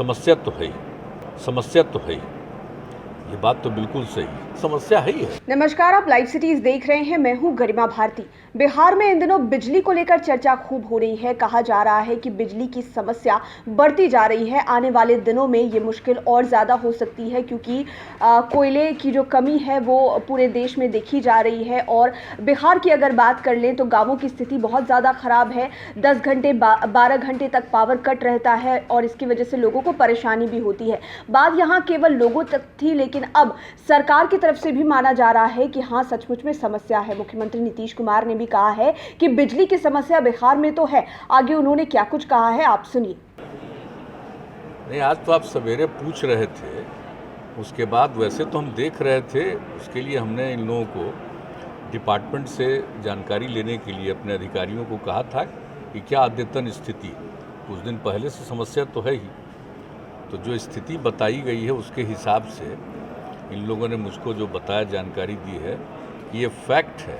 समस्या तो है ही, समस्या तो है ही, ये बात तो बिल्कुल सही, समस्या है ही है। नमस्कार, आप लाइव सिटीज देख रहे हैं। मैं हूं गरिमा भारती। बिहार में इन दिनों बिजली को लेकर चर्चा खूब हो रही है। कहा जा रहा है कि बिजली की समस्या बढ़ती जा रही है। आने वाले दिनों में ये मुश्किल और ज़्यादा हो सकती है, क्योंकि कोयले की जो कमी है वो पूरे देश में देखी जा रही है। और बिहार की अगर बात कर लें तो गाँवों की स्थिति बहुत ज़्यादा ख़राब है। 10 घंटे 12 घंटे तक पावर कट रहता है और इसकी वजह से लोगों को परेशानी भी होती है। बात यहाँ केवल लोगों तक थी, लेकिन अब सरकार की तरफ से भी माना जा रहा है कि हाँ, सचमुच में समस्या है। मुख्यमंत्री नीतीश कुमार ने भी कहा है कि बिजली की समस्या बिहार में तो है। आगे उन्होंने क्या कुछ कहा है, आप सुनिए। नहीं, आज तो आप सवेरे पूछ रहे थे, उसके बाद वैसे तो हम देख रहे थे। उसके लिए हमने इन लोगों को डिपार्टमेंट से जानकारी लेने के लिए अपने अधिकारियों को कहा था कि क्या अद्यतन स्थिति। कुछ दिन पहले से समस्या तो है ही, तो जो स्थिति बताई गई है उसके हिसाब से इन लोगों ने मुझको जो बताया, जानकारी दी है कि ये फैक्ट है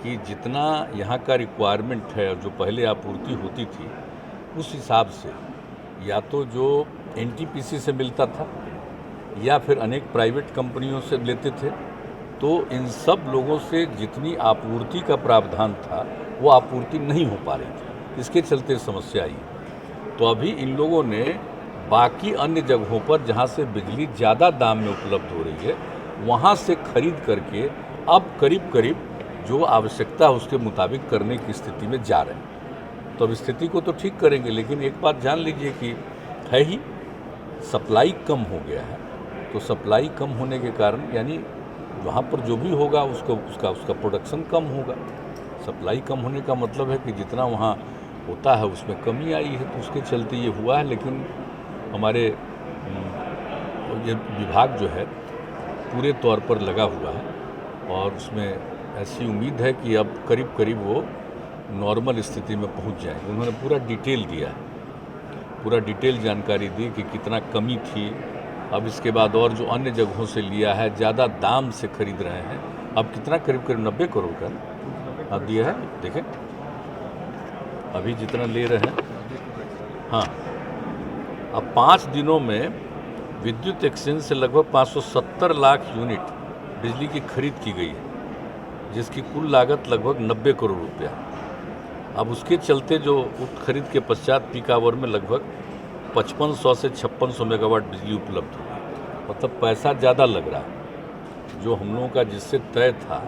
कि जितना यहाँ का रिक्वायरमेंट है और जो पहले आपूर्ति होती थी उस हिसाब से या तो जो एनटीपीसी से मिलता था या फिर अनेक प्राइवेट कंपनियों से लेते थे, तो इन सब लोगों से जितनी आपूर्ति का प्रावधान था वो आपूर्ति नहीं हो पा रही थी। इसके चलते समस्या आई। तो अभी इन लोगों ने बाकी अन्य जगहों पर जहाँ से बिजली ज़्यादा दाम में उपलब्ध हो रही है वहाँ से खरीद करके अब करीब करीब जो आवश्यकता है उसके मुताबिक करने की स्थिति में जा रहे हैं। तो अब स्थिति को तो ठीक करेंगे, लेकिन एक बात जान लीजिए कि है ही सप्लाई कम हो गया है। तो सप्लाई कम होने के कारण यानी वहाँ पर जो भी होगा उसका प्रोडक्शन कम होगा। सप्लाई कम होने का मतलब है कि जितना वहाँ होता है उसमें कमी आई है, तो उसके चलते ये हुआ है। लेकिन हमारे ये विभाग जो है पूरे तौर पर लगा हुआ है और उसमें ऐसी उम्मीद है कि अब करीब करीब वो नॉर्मल स्थिति में पहुंच जाएंगे। उन्होंने पूरा डिटेल दिया है, पूरा डिटेल जानकारी दी कि कितना कमी थी। अब इसके बाद और जो अन्य जगहों से लिया है, ज़्यादा दाम से खरीद रहे हैं। अब कितना करीब करीब 90 करोड़ का अब दिया है, देखें अभी जितना ले रहे हैं। हाँ, अब 5 दिनों में विद्युत एक्सचेंज से लगभग 570 लाख यूनिट बिजली की खरीद की गई है, जिसकी कुल लागत लगभग 90 करोड़ रुपया। अब उसके चलते जो खरीद के पश्चात पीक आवर में लगभग 5500 से 5600 मेगावाट बिजली उपलब्ध हुई। मतलब पैसा ज़्यादा लग रहा है। जो हम लोगों का जिससे तय था,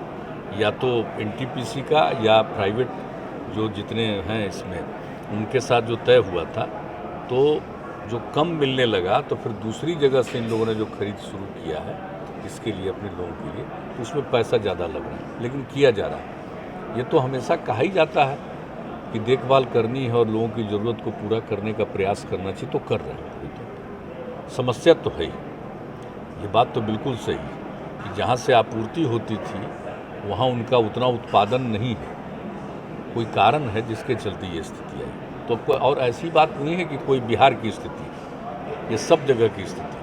या तो एनटीपीसी का या प्राइवेट जो जितने हैं इसमें उनके साथ जो तय हुआ था, तो जो कम मिलने लगा तो फिर दूसरी जगह से इन लोगों ने जो खरीद शुरू किया है इसके लिए, अपने लोगों के लिए, तो उसमें पैसा ज़्यादा लग रहा है, लेकिन किया जा रहा है। ये तो हमेशा कहा ही जाता है कि देखभाल करनी है और लोगों की ज़रूरत को पूरा करने का प्रयास करना चाहिए, तो कर रहे हैं। समस्या तो है ही, ये बात तो बिल्कुल सही है कि जहाँ से आपूर्ति होती थी वहाँ उनका उतना उत्पादन नहीं है। कोई कारण है जिसके चलते ये स्थिति आई। तो कोई और ऐसी बात नहीं है कि कोई बिहार की स्थिति, ये सब जगह की स्थिति।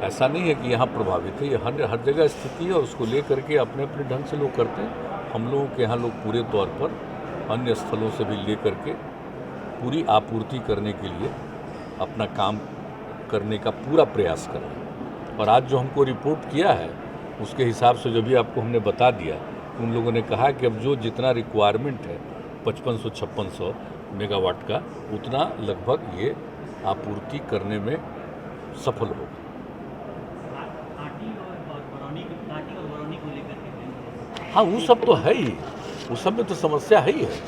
ऐसा नहीं है कि यहाँ प्रभावित है, ये हर जगह स्थिति है और उसको लेकर के अपने अपने ढंग से लोग करते हैं। हम लोगों के यहाँ लोग पूरे तौर पर अन्य स्थलों से भी ले करके पूरी आपूर्ति करने के लिए अपना काम करने का पूरा प्रयास कर रहे हैं। और आज जो हमको रिपोर्ट किया है उसके हिसाब से जो भी आपको हमने बता दिया, उन लोगों ने कहा कि अब जो जितना रिक्वायरमेंट है 5500-5600 मेगावाट का, उतना लगभग ये आपूर्ति करने में सफल होगा। हाँ, वो सब तो है ही, उस सब में तो समस्या है ही है।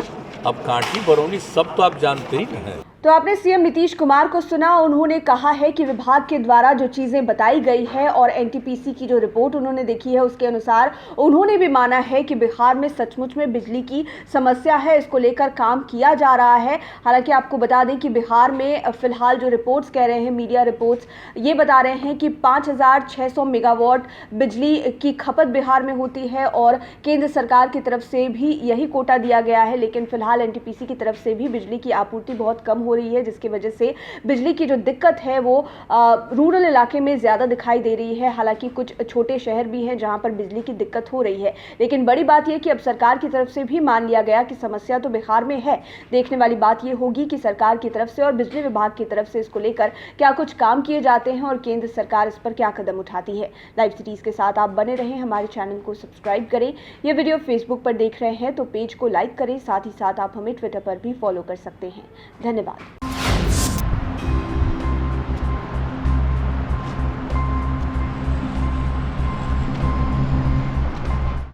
अब कांटी बरौनी सब तो आप जानते ही हैं। तो आपने सीएम नीतीश कुमार को सुना। उन्होंने कहा है कि विभाग के द्वारा जो चीज़ें बताई गई है और एनटीपीसी की जो रिपोर्ट उन्होंने देखी है उसके अनुसार उन्होंने भी माना है कि बिहार में सचमुच में बिजली की समस्या है। इसको लेकर काम किया जा रहा है। हालांकि आपको बता दें कि बिहार में फिलहाल जो रिपोर्ट्स कह रहे हैं, मीडिया रिपोर्ट्स ये बता रहे हैं कि 5600 मेगावाट बिजली की खपत बिहार में होती है और केंद्र सरकार की तरफ से भी यही कोटा दिया गया है। लेकिन फिलहाल एनटीपीसी की तरफ से भी बिजली की आपूर्ति बहुत कम हो हो रही है, जिसकी वजह से बिजली की जो दिक्कत है वो रूरल इलाके में ज़्यादा दिखाई दे रही है। हालांकि कुछ छोटे शहर भी हैं जहां पर बिजली की दिक्कत हो रही है, लेकिन बड़ी बात यह कि अब सरकार की तरफ से भी मान लिया गया कि समस्या तो बिहार में है। देखने वाली बात यह होगी कि सरकार की तरफ से और बिजली विभाग की तरफ से इसको लेकर क्या कुछ काम किए जाते हैं और केंद्र सरकार इस पर क्या कदम उठाती है। लाइव सिटीज के साथ आप बने रहें, हमारे चैनल को सब्सक्राइब करें। ये वीडियो फेसबुक पर देख रहे हैं तो पेज को लाइक करें, साथ ही साथ आप हमें ट्विटर पर भी फॉलो कर सकते हैं। धन्यवाद।